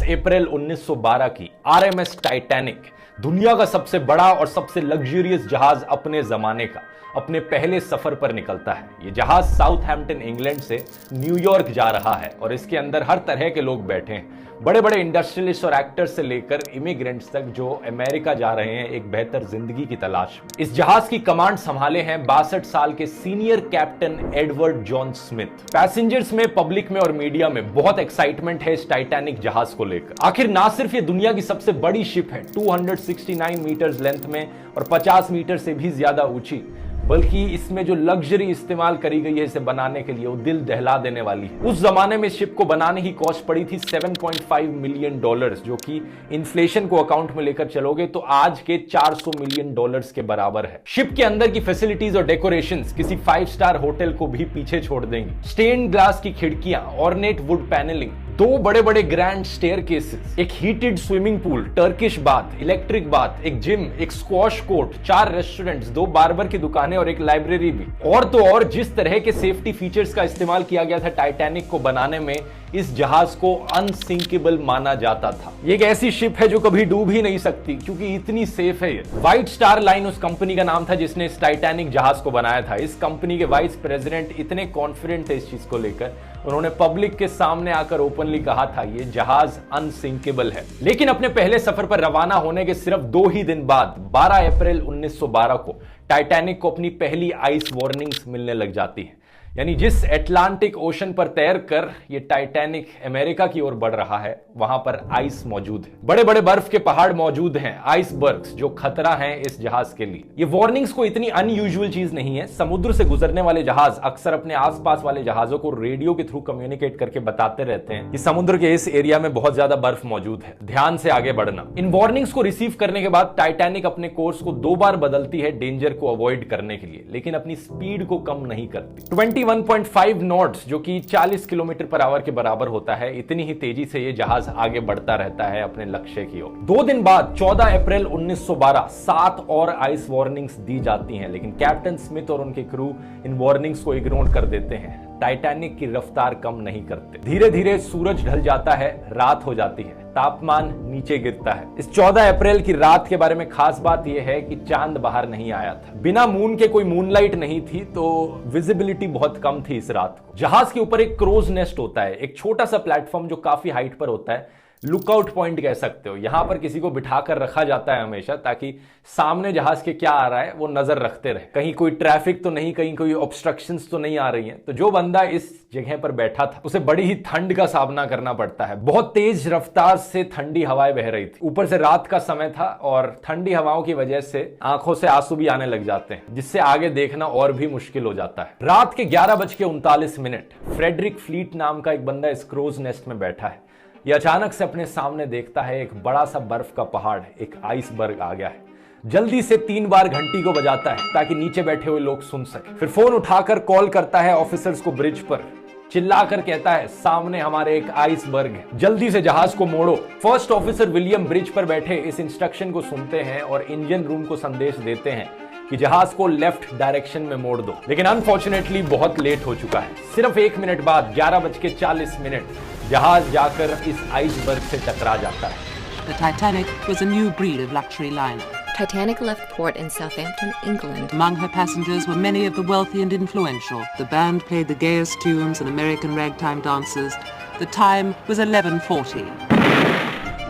अप्रैल 1912 की RMS Titanic दुनिया का सबसे बड़ा और सबसे लग्जरियस जहाज अपने जमाने का अपने पहले सफर पर निकलता है। यह जहाज साउथहैम्पटन इंग्लैंड से न्यूयॉर्क जा रहा है और इसके अंदर हर तरह के लोग बैठे हैं, बड़े बड़े इंडस्ट्रियलिस्ट और एक्टर्स से लेकर इमिग्रेंट्स तक जो अमेरिका जा रहे हैं एक बेहतर जिंदगी की तलाश में। इस जहाज की कमांड संभाले हैं 62 साल के senior captain Edward John Smith. Passengers में, पब्लिक में और मीडिया में बहुत एक्साइटमेंट है इस टाइटैनिक जहाज को लेकर। आखिर ना सिर्फ ये दुनिया की सबसे बड़ी शिप है 269 मीटर्स लेंथ में और 50 मीटर से भी ज्यादा ऊंची, बल्कि इसमें जो लग्जरी इस्तेमाल करी गई है इसे बनाने के लिए वो दिल दहला देने वाली है। उस जमाने में शिप को बनाने की कॉस्ट पड़ी थी $7.5 मिलियन, जो कि इन्फ्लेशन को अकाउंट में लेकर चलोगे तो आज के $400 मिलियन के बराबर है। शिप के अंदर की फैसिलिटीज और डेकोरेशंस किसी 5 स्टार होटल को भी पीछे छोड़ देंगी। स्टेन ग्लास की खिड़कियां, ऑर्नेट वुड पैनलिंग, 2 बड़े बड़े ग्रैंड स्टेयरकेसेस, एक heated swimming pool, Turkish bath, electric bath, एक जिम, एक स्क्वॉश कोर्ट, 4 रेस्टोरेंट्स, 2 बार्बर की दुकानें और एक लाइब्रेरी भी। और तो और जिस तरह के सेफ्टी फीचर्स का इस्तेमाल किया गया था टाइटैनिक को बनाने में, इस जहाज को अनसिंकेबल माना जाता था। ये एक ऐसी शिप है जो कभी डूब ही नहीं सकती क्योंकि इतनी सेफ है ये। व्हाइट स्टार लाइन उस कंपनी का नाम था जिसने इस टाइटैनिक जहाज को बनाया था। इस कंपनी के वाइस प्रेसिडेंट इतने कॉन्फिडेंट थे इस चीज को लेकर, उन्होंने पब्लिक के सामने आकर ओपनली कहा था ये जहाज अनसिंकेबल है। लेकिन अपने पहले सफर पर रवाना होने के सिर्फ 2 ही दिन बाद 12 अप्रैल 1912 को टाइटैनिक को अपनी पहली आइस वार्निंग्स मिलने लग जाती है। यानी जिस अटलांटिक ओशन पर तैर कर ये टाइटैनिक अमेरिका की ओर बढ़ रहा है वहां पर आइस मौजूद है, बड़े बड़े बर्फ के पहाड़ मौजूद हैं, आइसबर्ग्स, जो खतरा हैं इस जहाज के लिए। ये वार्निंग्स को इतनी अनयूजुअल चीज नहीं है। समुद्र से गुजरने वाले जहाज अक्सर अपने आसपास वाले जहाजों को रेडियो के थ्रू कम्युनिकेट करके बताते रहते हैं कि समुद्र के इस एरिया में बहुत ज्यादा बर्फ मौजूद है, ध्यान से आगे बढ़ना। इन वार्निंग्स को रिसीव करने के बाद टाइटैनिक अपने कोर्स को 2 बार बदलती है डेंजर को अवॉइड करने के लिए, लेकिन अपनी स्पीड को कम नहीं करती। 21.5 नॉट्स जो कि 40 किलोमीटर पर आवर के बराबर होता है, इतनी ही तेजी से ये जहाज आगे बढ़ता रहता है अपने लक्ष्य की ओर। 2 दिन बाद 14 अप्रैल 1912 7 और आइस वार्निंग्स दी जाती हैं, लेकिन कैप्टन स्मिथ और उनके क्रू इन वार्निंग्स को इग्नोर कर देते हैं। टाइटैनिक की रफ्तार कम नहीं करते। धीरे धीरे सूरज ढल जाता है, रात हो जाती है, तापमान नीचे गिरता है। इस 14 अप्रैल की रात के बारे में खास बात यह है कि चांद बाहर नहीं आया था। बिना मून के कोई मूनलाइट नहीं थी, तो विजिबिलिटी बहुत कम थी इस रात को। जहाज के ऊपर एक क्रोज नेस्ट होता है, एक छोटा सा प्लेटफॉर्म जो काफी हाइट पर होता है, लुकआउट पॉइंट कह सकते हो। यहां पर किसी को बिठाकर रखा जाता है हमेशा, ताकि सामने जहाज के क्या आ रहा है वो नजर रखते रहे, कहीं कोई ट्रैफिक तो नहीं, कहीं कोई ऑब्स्ट्रक्शंस तो नहीं आ रही हैं। तो जो बंदा इस जगह पर बैठा था उसे बड़ी ही ठंड का सामना करना पड़ता है। बहुत तेज रफ्तार से ठंडी हवाएं बह रही थी, ऊपर से रात का समय था और ठंडी हवाओं की वजह से आंखों से आंसू भी आने लग जाते हैं, जिससे आगे देखना और भी मुश्किल हो जाता है। रात के 11:39 फ्रेडरिक फ्लीट नाम का एक बंदा इस क्रोज नेस्ट में बैठा है। यह अचानक से अपने सामने देखता है एक बड़ा सा बर्फ का पहाड़, एक आइसबर्ग आ गया है। जल्दी से 3 बार घंटी को बजाता है ताकि नीचे बैठे हुए लोग सुन सके। फिर फोन उठाकर कॉल करता है ऑफिसर्स को ब्रिज पर, चिल्लाकर कहता है सामने हमारे एक आइसबर्ग है, जल्दी से जहाज को मोड़ो। फर्स्ट ऑफिसर विलियम ब्रिज पर बैठे इस इंस्ट्रक्शन को सुनते हैं और इंजन रूम को संदेश देते हैं कि जहाज को लेफ्ट डायरेक्शन में मोड़ दो। लेकिन अनफॉर्चुनेटली बहुत लेट हो चुका है। सिर्फ 1 मिनट बाद 11:40 जहाज जाकर इस आइसबर्ग से टकरा जाता है। The Titanic was a new breed of luxury liner. Titanic left port in Southampton, England. Among her passengers were many of the wealthy and influential. The band played the gayest tunes and American ragtime dances. The time was 11:40.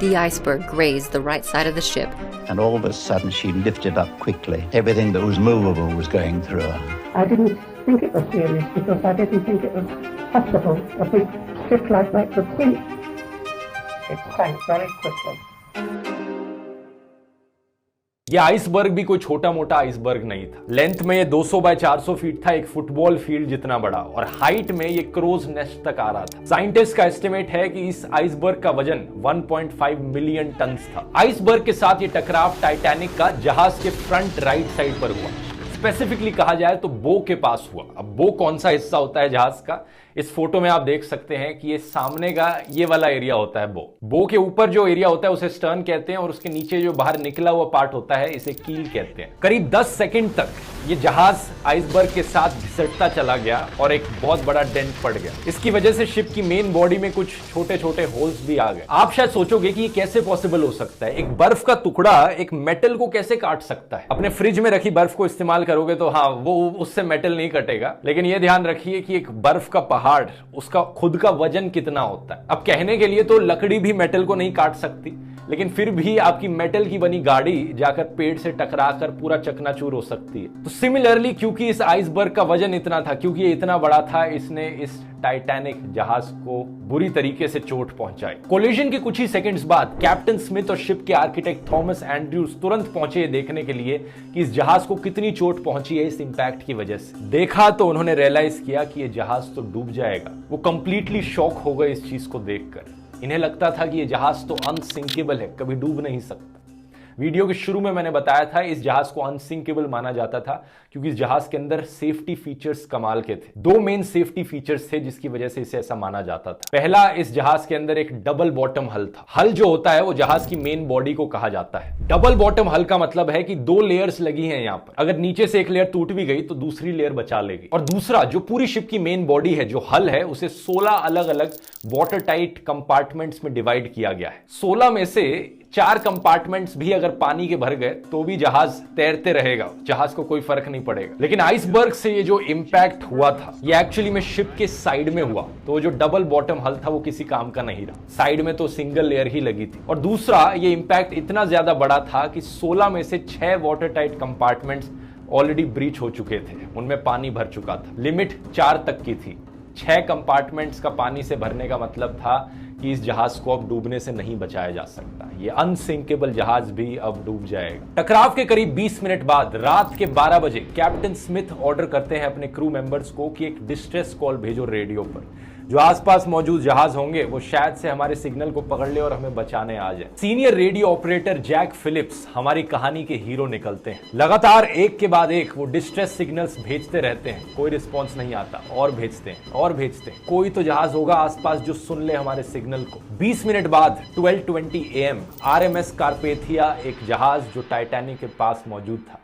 The iceberg grazed the right side of the ship. And all of a sudden she lifted up quickly. Everything that was movable was going through her. I didn't think it was serious because I didn't think it was possible. A big ship like that could sink. It sank very quickly. ये iceberg भी कोई छोटा मोटा iceberg नहीं था। Length में ये 200 bye 400 feet था, एक फुटबॉल फील्ड जितना बड़ा, और हाइट में ये क्रोज नेस्ट तक आ रहा था। साइंटिस्ट का एस्टिमेट है कि इस आइसबर्ग का वजन 1.5 मिलियन टन था। आइसबर्ग के साथ ये टकराव टाइटैनिक का जहाज के फ्रंट राइट साइड पर हुआ। स्पेसिफिकली कहा जाए तो बो के पास हुआ। अब बो कौन सा हिस्सा होता है जहाज का, इस फोटो में आप देख सकते हैं कि ये सामने का ये वाला एरिया होता है बो के ऊपर जो एरिया होता है उसे स्टर्न कहते हैं, और उसके नीचे जो बाहर निकला हुआ पार्ट होता है इसे कील कहते हैं। करीब 10 सेकंड तक ये जहाज आइसबर्ग के साथ घिसटता चला गया और एक बहुत बड़ा डेंट पड़ गया। इसकी वजह से शिप की मेन बॉडी में कुछ छोटे छोटे होल्स भी आ गए। आप शायद सोचोगे कि ये कैसे पॉसिबल हो सकता है, एक बर्फ का टुकड़ा एक मेटल को कैसे काट सकता है। अपने फ्रिज में रखी बर्फ को इस्तेमाल करोगे तो हाँ, वो उससे मेटल नहीं कटेगा, लेकिन ये ध्यान रखिए कि एक बर्फ का पहाड़, उसका खुद का वजन कितना होता है। अब कहने के लिए तो लकड़ी भी मेटल को नहीं काट सकती, लेकिन फिर भी आपकी मेटल की बनी गाड़ी जाकर पेड़ से टकराकर पूरा चकनाचूर हो सकती है। तो सिमिलरली क्योंकि इस आइसबर्ग का वजन इतना था, क्योंकि ये इतना बड़ा था, इसने इस टाइटैनिक जहाज को बुरी तरीके से चोट पहुंचाई। कोलिजन के कुछ ही सेकंड्स बाद कैप्टन स्मिथ और शिप के आर्किटेक्ट थॉमस एंड्रयूज तुरंत पहुंचे देखने के लिए कि इस जहाज को कितनी चोट पहुंची है इस इंपैक्ट की वजह से। देखा तो उन्होंने रियलाइज किया कि ये जहाज तो डूब जाएगा। वो कंप्लीटली शॉक हो गए इस चीज को देखकर। इन्हें लगता था कि ये जहाज तो अनसिंकेबल है, कभी डूब नहीं सकता। वीडियो के शुरू में मैंने बताया था इस जहाज को अनसिंकेबल माना जाता था क्योंकि इस जहाज के अंदर सेफ्टी फीचर्स कमाल के थे। दो मेन सेफ्टी फीचर्स थे जिसकी वजह से इसे ऐसा माना जाता था। पहला, इस जहाज के अंदर एक डबल बॉटम हल था। हल जो होता है वो जहाज की मेन बॉडी को कहा जाता है। डबल बॉटम हल का मतलब है कि दो लेयर्स लगी हैं यहां पर। अगर नीचे से एक लेयर टूट भी गई तो दूसरी लेयर बचा लेगी। और दूसरा, जो पूरी शिप की मेन बॉडी है, जो हल है, उसे 16 अलग अलग वाटर टाइट कंपार्टमेंट्स में डिवाइड किया गया है। 16 में से 4 कंपार्टमेंट्स भी अगर पानी के भर गए तो भी जहाज तैरते रहेगा, जहाज को कोई फर्क नहीं पड़ेगा। लेकिन आइसबर्ग से ये जो इंपैक्ट हुआ था ये एक्चुअली में शिप के साइड में हुआ, तो जो डबल बॉटम हल था वो किसी काम का नहीं रहा। साइड में तो सिंगल लेयर ही लगी थी। और दूसरा, ये इंपैक्ट इतना ज्यादा बड़ा था कि 16 में से 6 water tight compartments already breach हो चुके थे, उनमें पानी भर चुका था। लिमिट 4 तक की थी। 6 कंपार्टमेंट्स का पानी से भरने का मतलब था कि इस जहाज को अब डूबने से नहीं बचाया जा सकता। ये अनसिंकेबल जहाज भी अब डूब जाएगा। टकराव के करीब 20 मिनट बाद रात के 12 बजे कैप्टन स्मिथ ऑर्डर करते हैं अपने क्रू मेंबर्स को कि एक डिस्ट्रेस कॉल भेजो रेडियो पर। जो आसपास मौजूद जहाज होंगे वो शायद से हमारे सिग्नल को पकड़ ले और हमें बचाने आ जाए। Senior radio operator Jack Phillips हमारी कहानी के हीरो निकलते हैं। लगातार एक के बाद एक वो डिस्ट्रेस सिग्नल्स भेजते रहते हैं, कोई रिस्पॉन्स नहीं आता, और भेजते हैं और भेजते हैं। कोई तो जहाज होगा आसपास जो सुन ले हमारे सिग्नल को। 20 मिनट बाद 12:20 AM RMS कार्पेथिया, एक जहाज जो टाइटैनिक के पास मौजूद था,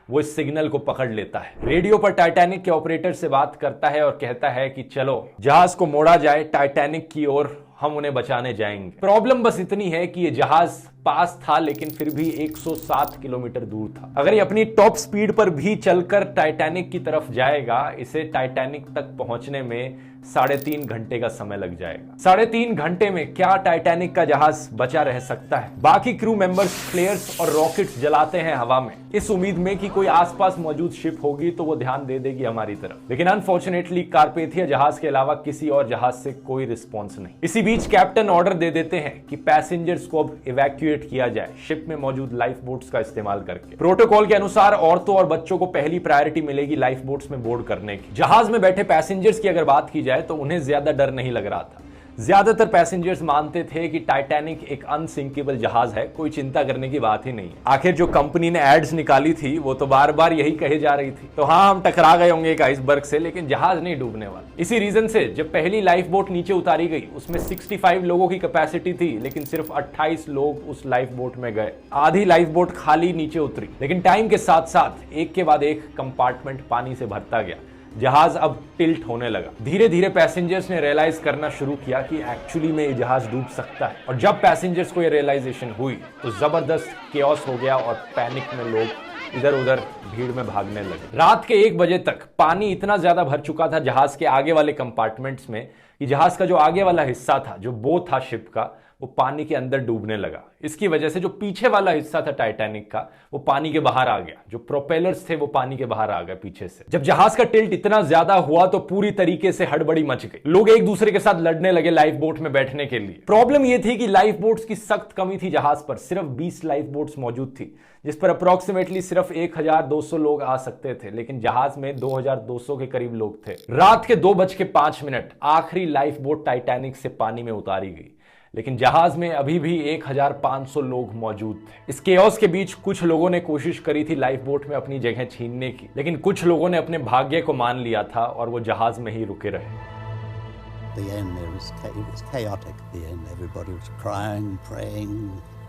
वो इस सिग्नल को पकड़ लेता है। रेडियो पर टाइटैनिक के ऑपरेटर से बात करता है और कहता है कि चलो जहाज को मोड़ा जाए टाइटैनिक की ओर, हम उन्हें बचाने जाएंगे। प्रॉब्लम बस इतनी है कि ये जहाज पास था लेकिन फिर भी 107 किलोमीटर दूर था। अगर ये अपनी टॉप स्पीड पर भी चलकर टाइटैनिक की तरफ जाएगा, इसे टाइटैनिक तक पहुंचने में 3.5 घंटे का समय लग जाएगा। 3.5 घंटे में क्या टाइटैनिक का जहाज बचा रह सकता है? बाकी क्रू मेंबर्स फ्लेयर्स और रॉकेट्स जलाते हैं हवा में, इस उम्मीद में कि कोई आसपास मौजूद शिप होगी तो वो ध्यान दे देगी हमारी तरफ। लेकिन अनफॉर्चुनेटली कार्पेथिया जहाज के अलावा किसी और जहाज से कोई रिस्पॉन्स नहीं। इसी बीच कैप्टन ऑर्डर दे देते हैं कि पैसेंजर्स को अब इवैक्यूएट किया जाए शिप में मौजूद लाइफ बोट्स का इस्तेमाल करके। प्रोटोकॉल के अनुसार औरतों और बच्चों को पहली प्रायोरिटी मिलेगी लाइफ बोट्स में बोर्ड करने की। जहाज में बैठे पैसेंजर्स की अगर बात की जाए तो उन्हें ज्यादा डर नहीं लग रहा था। ज्यादातर पैसेंजर्स मानते थे कि टाइटैनिक एक अनसिंकेबल जहाज है, कोई चिंता करने की बात ही नहीं है। आखिर जो कंपनी ने एड्स निकाली थी वो तो बार बार यही कहे जा रही थी। तो हाँ, हम टकरा गए होंगे एक आइसबर्ग से, लेकिन जहाज नहीं डूबने वाला। इसी रीजन से जब पहली लाइफ बोट नीचे उतारी गई उसमें 65 लोगों की कैपेसिटी थी, लेकिन सिर्फ 28 लोग उस लाइफ बोट में गए। आधी लाइफ बोट खाली नीचे उतरी। लेकिन टाइम के साथ साथ एक के बाद एक कंपार्टमेंट पानी से भरता गया। जहाज अब टिल्ट होने लगा। धीरे धीरे पैसेंजर्स ने रियलाइज करना शुरू किया कि एक्चुअली में ये जहाज डूब सकता है। और जब पैसेंजर्स को ये रियलाइजेशन हुई तो जबरदस्त केओस हो गया और पैनिक में लोग इधर उधर भीड़ में भागने लगे। रात के 1 बजे तक पानी इतना ज्यादा भर चुका था जहाज के आगे वाले कंपार्टमेंट्स में कि जहाज का जो आगे वाला हिस्सा था, जो बो था शिप का, वो पानी के अंदर डूबने लगा। इसकी वजह से जो पीछे वाला हिस्सा था टाइटैनिक का, वो पानी के बाहर आ गया। जो प्रोपेलर्स थे वो पानी के बाहर आ गए पीछे से। जब जहाज का टिल्ट इतना ज्यादा हुआ तो पूरी तरीके से हड़बड़ी मच गई। लोग एक दूसरे के साथ लड़ने लगे लाइफ बोट में बैठने के लिए। प्रॉब्लम ये थी कि लाइफ बोट्स की सख्त कमी थी जहाज पर। सिर्फ 20 लाइफ बोट्स मौजूद थी जिस पर अप्रोक्सीमेटली सिर्फ 1200 लोग आ सकते थे, लेकिन जहाज में 2200 के करीब लोग थे। रात के 2:05 आखिरी लाइफ बोट टाइटैनिक से पानी में उतारी गई। लेकिन जहाज में अभी भी 1500 लोग मौजूद थे। इस केओस के बीच कुछ लोगों ने कोशिश करी थी लाइफ बोट में अपनी जगह छीनने की, लेकिन कुछ लोगों ने अपने भाग्य को मान लिया था और वो जहाज में ही रुके रहे। The end there was chaotic at the end. Everybody was crying, praying,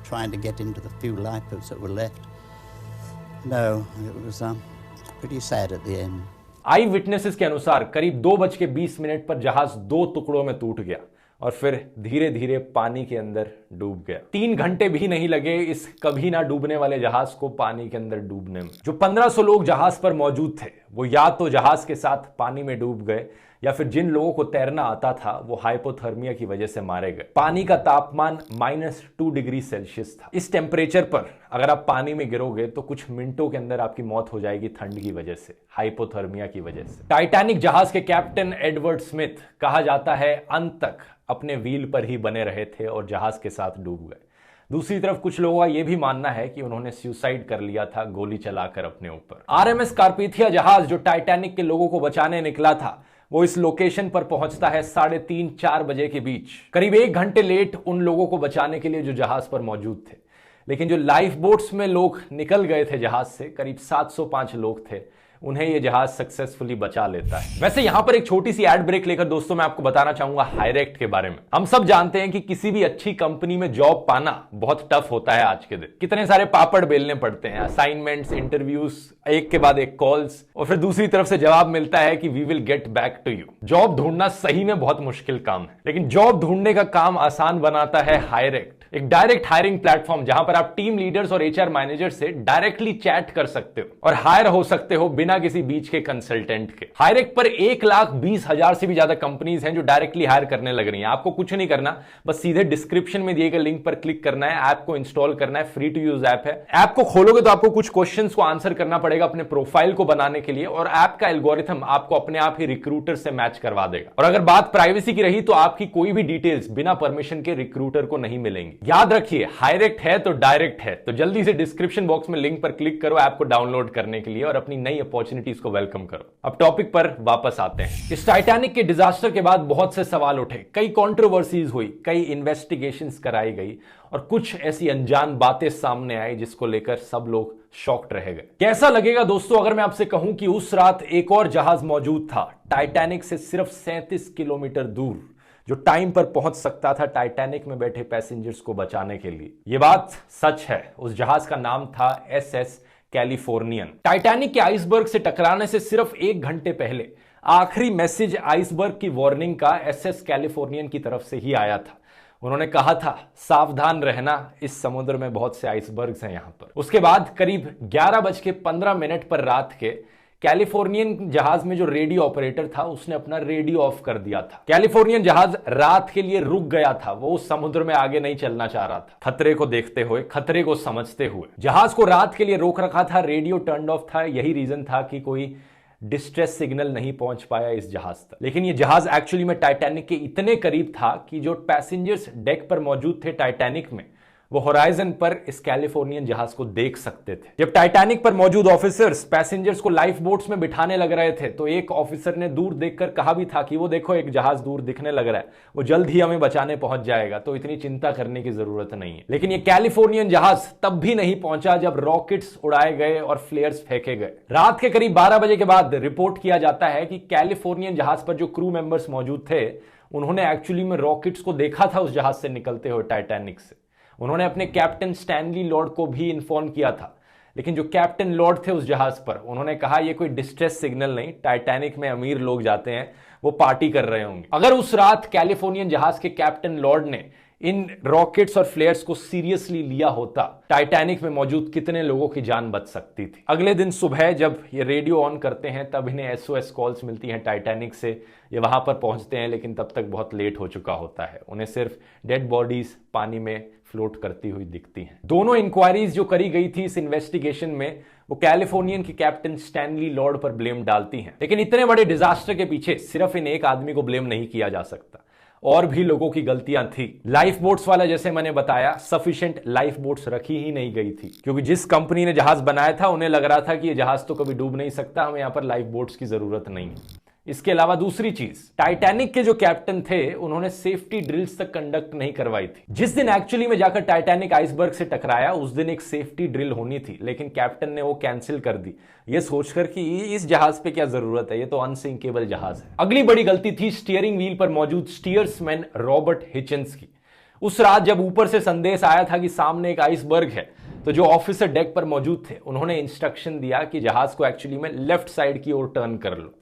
trying to get into the few lifeboats that were left. No, it was pretty sad at the end. I witnesses के अनुसार करीब 2:20 पर जहाज 2 टुकड़ों में टूट गया और फिर धीरे धीरे पानी के अंदर डूब गया। 3 घंटे भी नहीं लगे इस कभी ना डूबने वाले जहाज को पानी के अंदर डूबने में। जो 1500 लोग जहाज पर मौजूद थे वो या तो जहाज के साथ पानी में डूब गए या फिर जिन लोगों को तैरना आता था वो हाइपोथर्मिया की वजह से मारे गए। पानी का तापमान -2 डिग्री सेल्सियस था। इस टेम्परेचर पर अगर आप पानी में गिरोगे तो कुछ मिनटों के अंदर आपकी मौत हो जाएगी ठंड की वजह से, हाइपोथर्मिया की वजह से। टाइटैनिक जहाज के कैप्टन एडवर्ड स्मिथ कहा जाता है अंत तक अपने व्हील पर ही बने रहे थे और जहाज के साथ डूब गए। दूसरी तरफ कुछ लोगों का यह भी मानना है कि उन्होंने सुसाइड कर लिया था गोली चलाकर अपने ऊपर। आरएमएस कार्पेथिया जहाज जो टाइटैनिक के लोगों को बचाने निकला था वो इस लोकेशन पर पहुंचता है 3:30-4 बजे के बीच, करीब 1 घंटे लेट उन लोगों को बचाने के लिए जो जहाज पर मौजूद थे। लेकिन जो लाइफ बोट्स में लोग निकल गए थे जहाज से, करीब 705 लोग थे, उन्हें यह जहाज सक्सेसफुली बचा लेता है। वैसे यहां पर एक छोटी सी एड ब्रेक लेकर दोस्तों मैं आपको बताना चाहूंगा हायरेक्ट के बारे में। हम सब जानते हैं कि किसी भी अच्छी कंपनी में जॉब पाना बहुत टफ होता है आज के दिन। कितने सारे पापड़ बेलने पड़ते हैं, असाइनमेंट्स, इंटरव्यूज, एक के बाद एक कॉल्स, और फिर दूसरी तरफ से जवाब मिलता है कि we will get back to you. Job ढूंढना सही में बहुत मुश्किल काम है, लेकिन जॉब ढूंढने का काम आसान बनाता है हायरेक्ट, एक डायरेक्ट हायरिंग प्लेटफॉर्म जहां पर आप टीम लीडर्स और एचआर मैनेजर से डायरेक्टली चैट कर सकते हो और हायर हो सकते हो बिना किसी बीच के कंसल्टेंट के। हायरेक्ट पर 1,20,000 से भी ज्यादा कंपनीज हैं जो डायरेक्टली हायर करने लग रही हैं। आपको कुछ नहीं करना, बस सीधे डिस्क्रिप्शन में दिए गए लिंक पर क्लिक करना है, ऐप को इंस्टॉल करना है, फ्री टू यूज ऐप है। ऐप को खोलोगे तो आपको कुछ क्वेश्चंस को आंसर करना पड़ेगा अपने प्रोफाइल को बनाने के लिए, और ऐप का एल्गोरिथम आपको अपने आप ही रिक्रूटर से मैच करवा देगा। और अगर बात प्राइवेसी की रही तो आपकी कोई भी डिटेल्स बिना परमिशन के रिक्रूटर को नहीं मिलेंगी। याद रखिए, हायरेक्ट है तो डायरेक्ट है। तो जल्दी से डिस्क्रिप्शन बॉक्स में लिंक पर क्लिक करो ऐप को डाउनलोड करने के लिए और अपनी नई अपॉर्चुनिटीज को वेलकम करो। अब टॉपिक पर वापस आते हैं। इस टाइटैनिक के डिजास्टर के बाद बहुत से सवाल उठे, कई कंट्रोवर्सीज हुई, कई इन्वेस्टिगेशंस कराई गई और कुछ ऐसी अनजान बातें सामने आई जिसको लेकर सब लोग शॉक्ड रह गए। कैसा लगेगा दोस्तों अगर मैं आपसे कहूं कि उस रात एक और जहाज मौजूद था टाइटैनिक से सिर्फ 37 किलोमीटर दूर, जो टाइम पर पहुंच सकता था टाइटैनिक में बैठे पैसेंजर्स को बचाने के लिए। यह बात सच है। उस जहाज का नाम था SS कैलिफोर्नियन। टाइटैनिक के आइसबर्ग से टकराने से सिर्फ 1 घंटे पहले आखिरी मैसेज आइसबर्ग की वार्निंग का SS कैलिफोर्नियन की तरफ से ही आया था। उन्होंने कहा था सावधान रहना, इस समुद्र में बहुत से आइसबर्ग्स हैं यहां पर। उसके बाद करीब 11:15 पर रात के कैलिफोर्नियन जहाज में जो रेडियो ऑपरेटर था उसने अपना रेडियो ऑफ कर दिया था। कैलिफोर्नियन जहाज रात के लिए रुक गया था, वो उस समुद्र में आगे नहीं चलना चाह रहा था। खतरे को देखते हुए, खतरे को समझते हुए जहाज को रात के लिए रोक रखा था, रेडियो टर्न ऑफ था। यही रीजन था कि कोई डिस्ट्रेस सिग्नल नहीं पहुंच पाया इस जहाज तक। लेकिन यह जहाज एक्चुअली में टाइटैनिक के इतने करीब था कि जो पैसेंजर्स डेक पर मौजूद थे टाइटैनिक में, वो होराइजन पर इस कैलिफोर्नियन जहाज को देख सकते थे। जब टाइटैनिक पर मौजूद ऑफिसर्स पैसेंजर्स को लाइफ बोट्स में बिठाने लग रहे थे तो एक ऑफिसर ने दूर देखकर कहा भी था कि वो देखो एक जहाज दूर दिखने लग रहा है, वो जल्द ही हमें बचाने पहुंच जाएगा, तो इतनी चिंता करने की जरूरत नहीं है। लेकिन ये कैलिफोर्नियन जहाज तब भी नहीं पहुंचा जब रॉकेट्स उड़ाए गए और फ्लेयर्स फेंके गए। रात के करीब 12 बजे के बाद रिपोर्ट किया जाता है कि कैलिफोर्नियन जहाज पर जो क्रू मेंबर्स मौजूद थे उन्होंने एक्चुअली में रॉकेट्स को देखा था उस जहाज से निकलते हुए टाइटैनिक से। उन्होंने अपने कैप्टन स्टैनली लॉर्ड को भी इन्फॉर्म किया था, लेकिन जो कैप्टन लॉर्ड थे उस जहाज पर, उन्होंने कहा ये कोई डिस्ट्रेस सिग्नल नहीं, टाइटैनिक में अमीर लोग जाते हैं, वो पार्टी कर रहे होंगे। अगर उस रात कैलिफोर्नियन जहाज के कैप्टन लॉर्ड ने इन रॉकेट्स और फ्लेयर्स को सीरियसली लिया होता, टाइटैनिक में मौजूद कितने लोगों की जान बच सकती थी। अगले दिन सुबह जब ये रेडियो ऑन करते हैं तब इन्हें SOS कॉल्स मिलती हैं टाइटैनिक से। ये वहां पर पहुंचते हैं लेकिन तब तक बहुत लेट हो चुका होता है। उन्हें सिर्फ डेड बॉडीज पानी में फ्लोट करती हुई दिखती हैं। दोनों इंक्वायरीज जो करी गई थी इस इन्वेस्टिगेशन में, वो कैलिफोर्नियन के कैप्टन स्टैनली लॉर्ड पर ब्लेम डालती हैं। लेकिन इतने बड़े डिजास्टर के पीछे सिर्फ इन एक आदमी को ब्लेम नहीं किया जा सकता, और भी लोगों की गलतियां थी। लाइफ बोट्स वाला, जैसे मैंने बताया, सफिशिएंट लाइफ बोट्स रखी ही नहीं गई थी, क्योंकि जिस कंपनी ने जहाज बनाया था उन्हें लग रहा था कि यह जहाज तो कभी डूब नहीं सकता, हमें यहां पर लाइफ बोट्स की जरूरत नहीं है। इसके अलावा दूसरी चीज, टाइटैनिक के जो कैप्टन थे उन्होंने सेफ्टी ड्रिल्स तक कंडक्ट नहीं करवाई थी। जिस दिन एक्चुअली में जाकर टाइटैनिक आइसबर्ग से टकराया उस दिन एक सेफ्टी ड्रिल होनी थी, लेकिन कैप्टन ने वो कैंसिल कर दी, ये सोचकर कि इस जहाज पे क्या जरूरत है, ये तो अनसिंकेबल जहाज है। अगली बड़ी गलती थी स्टीयरिंग व्हील पर मौजूद स्टीयर्समैन रॉबर्ट हिचिंस की। उस रात जब ऊपर से संदेश आया था कि सामने एक आइसबर्ग है, तो जो ऑफिसर डेक पर मौजूद थे उन्होंने इंस्ट्रक्शन दिया कि जहाज को एक्चुअली में लेफ्ट साइड की ओर टर्न कर लो।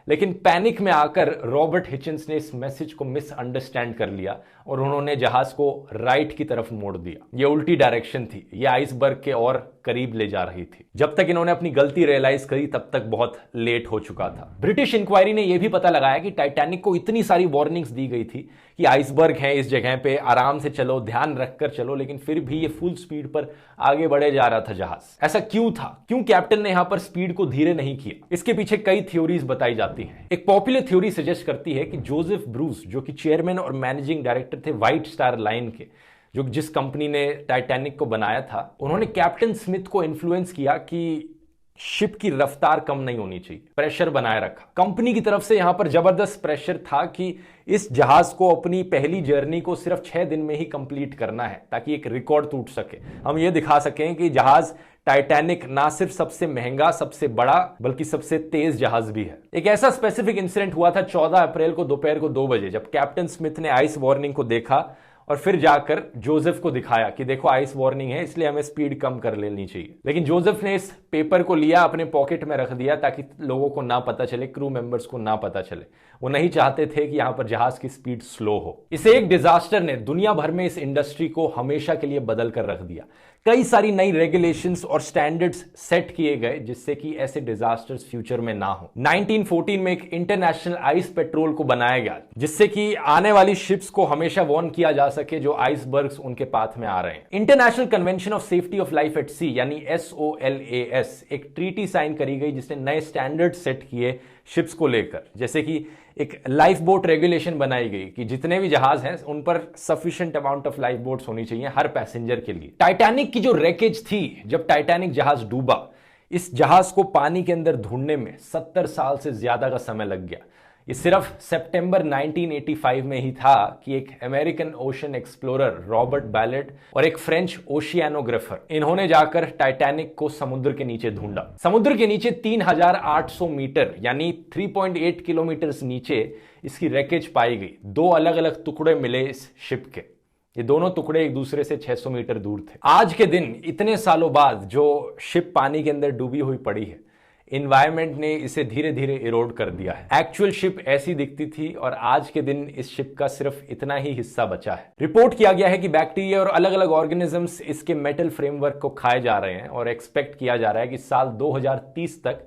लेकिन पैनिक में आकर रॉबर्ट हिचिंस ने इस मैसेज को मिसअंडरस्टैंड कर लिया और उन्होंने जहाज को राइट की तरफ मोड़ दिया। यह उल्टी डायरेक्शन थी, यह आइसबर्ग के और करीब ले जा रही थी। जब तक इन्होंने अपनी गलती रियलाइज करी तब तक बहुत लेट हो चुका था। ब्रिटिश इंक्वायरी ने यह भी पता लगाया कि टाइटैनिक को इतनी सारी वार्निंग्स दी गई थी कि आइसबर्ग है इस जगह पे, आराम से चलो, ध्यान रखकर चलो, लेकिन फिर भी ये फुल स्पीड पर आगे बढ़े जा रहा था जहाज। ऐसा क्यों था? क्यों कैप्टन ने यहां पर स्पीड को धीरे नहीं किया? इसके पीछे कई थ्योरीज बताई जाती हैं। एक पॉपुलर थ्योरी सजेस्ट करती है कि जोसेफ ब्रूस, जो कि चेयरमैन और मैनेजिंग डायरेक्टर थे व्हाइट स्टार लाइन के, जो जिस कंपनी ने टाइटैनिक को बनाया था, उन्होंने कैप्टन स्मिथ को इन्फ्लुएंस किया कि शिप की रफ्तार कम नहीं होनी चाहिए, प्रेशर बनाए रखा। कंपनी की तरफ से यहां पर जबरदस्त प्रेशर था कि इस जहाज को अपनी पहली जर्नी को सिर्फ 6 दिन में ही कंप्लीट करना है, ताकि एक रिकॉर्ड टूट सके। हम ये दिखा सकें कि जहाज टाइटैनिक ना सिर्फ सबसे महंगा, सबसे बड़ा, बल्कि सबसे तेज जहाज भी है। एक ऐसा स्पेसिफिक इंसिडेंट हुआ था 14 अप्रैल को दोपहर को 2 बजे, जब कैप्टन स्मिथ ने आइस वार्निंग को देखा और फिर जाकर जोसेफ को दिखाया कि देखो आइस वार्निंग है, इसलिए हमें स्पीड कम कर लेनी चाहिए। लेकिन जोसेफ ने इस पेपर को लिया, अपने पॉकेट में रख दिया, ताकि लोगों को ना पता चले, क्रू मेंबर्स को ना पता चले। वो नहीं चाहते थे कि यहां पर जहाज की स्पीड स्लो हो। इसे एक डिजास्टर ने दुनिया भर में इस इंडस्ट्री को हमेशा के लिए बदल कर रख दिया। कई सारी नई रेगुलेशंस और स्टैंडर्ड्स सेट किए गए जिससे कि ऐसे डिजास्टर्स फ्यूचर में ना हो। 1914 में एक इंटरनेशनल आइस पेट्रोल को बनाया गया, जिससे कि आने वाली शिप्स को हमेशा वार्न किया जा सके जो आइसबर्ग्स उनके पाथ में आ रहे हैं। International Convention of Safety of Life at Sea यानी SOLAS एक ट्रीटी साइन करी गई जिसने नए स्टैंडर्ड सेट किए शिप्स को लेकर, जैसे कि एक लाइफ बोट रेगुलेशन बनाई गई कि जितने भी जहाज हैं उन पर sufficient amount of life boats होनी चाहिए हर पैसेंजर के लिए। टाइटैनिक की जो रैकेज थी, जब टाइटैनिक जहाज डूबा, इस जहाज को पानी के अंदर ढूंढने में 70 साल से ज्यादा का समय लग गया। ये सिर्फ सितंबर 1985 में ही था कि एक American ocean explorer Robert ballot और एक फ्रेंच ओशियानोग्राफर, इन्होंने जाकर टाइटैनिक को समुद्र के नीचे ढूंढा। समुद्र के नीचे 3800 मीटर यानी 3.8 किलोमीटर नीचे इसकी रैकेज पाई गई। 2 अलग अलग टुकड़े मिले इस शिप के। ये दोनों टुकड़े एक दूसरे से 600 मीटर दूर थे। आज के दिन, इतने सालों बाद, जो शिप पानी के अंदर डूबी हुई पड़ी है, इन्वायरमेंट ने इसे धीरे धीरे इरोड कर दिया है। एक्चुअल शिप ऐसी दिखती थी और आज के दिन इस शिप का सिर्फ इतना ही हिस्सा बचा है। रिपोर्ट किया गया है कि बैक्टीरिया और अलग अलग ऑर्गेनिजम्स इसके मेटल फ्रेमवर्क को खाए जा रहे हैं और एक्सपेक्ट किया जा रहा है कि साल 2030 तक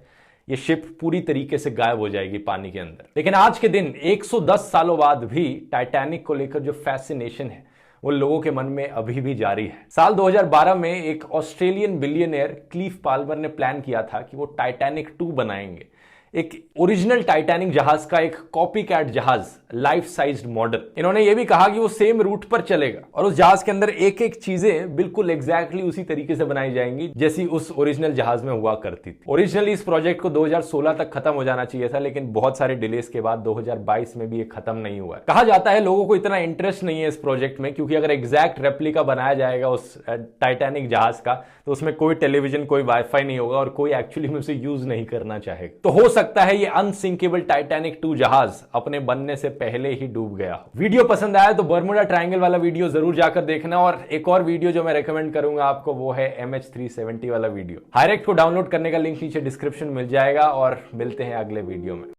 ये शिप पूरी तरीके से गायब हो जाएगी पानी के अंदर। लेकिन आज के दिन 110 सालों बाद भी टाइटैनिक को लेकर जो फैसिनेशन है वो लोगों के मन में अभी भी जारी है। साल 2012 में एक ऑस्ट्रेलियन बिलियनियर क्लीफ पाल्मर ने प्लान किया था कि वो टाइटैनिक 2 बनाएंगे, एक ओरिजिनल टाइटैनिक जहाज का एक कॉपी कैट जहाज, लाइफ साइज्ड मॉडल। इन्होंने ये भी कहा कि वो सेम रूट पर चलेगा और उस जहाज के अंदर एक एक चीजें बिल्कुल एग्जैक्टली उसी तरीके से बनाई जाएंगी जैसी उस ओरिजिनल जहाज में हुआ करती थी। ओरिजिनली इस प्रोजेक्ट को 2016 तक खत्म हो जाना चाहिए था, लेकिन बहुत सारे डिलेस के बाद 2022 में भी ये खत्म नहीं हुआ। कहा जाता है लोगों को इतना इंटरेस्ट नहीं है इस प्रोजेक्ट में, क्योंकि अगर एग्जैक्ट रेप्लिका बनाया जाएगा उस टाइटैनिक जहाज का, तो उसमें कोई टेलीविजन, कोई वाईफाई नहीं होगा और कोई एक्चुअली में उसे यूज नहीं करना चाहेगा। तो हो सकता है ये अनसिंकेबल टाइटैनिक 2 जहाज अपने बनने से पहले ही डूब गया। वीडियो पसंद आया तो बर्मुडा ट्रायंगल वाला वीडियो जरूर जाकर देखना, और एक और वीडियो जो मैं रेकमेंड करूंगा आपको वो है MH370 वाला वीडियो। हायरेक्ट को डाउनलोड करने का लिंक नीचे डिस्क्रिप्शन मिल जाएगा और मिलते हैं अगले वीडियो में।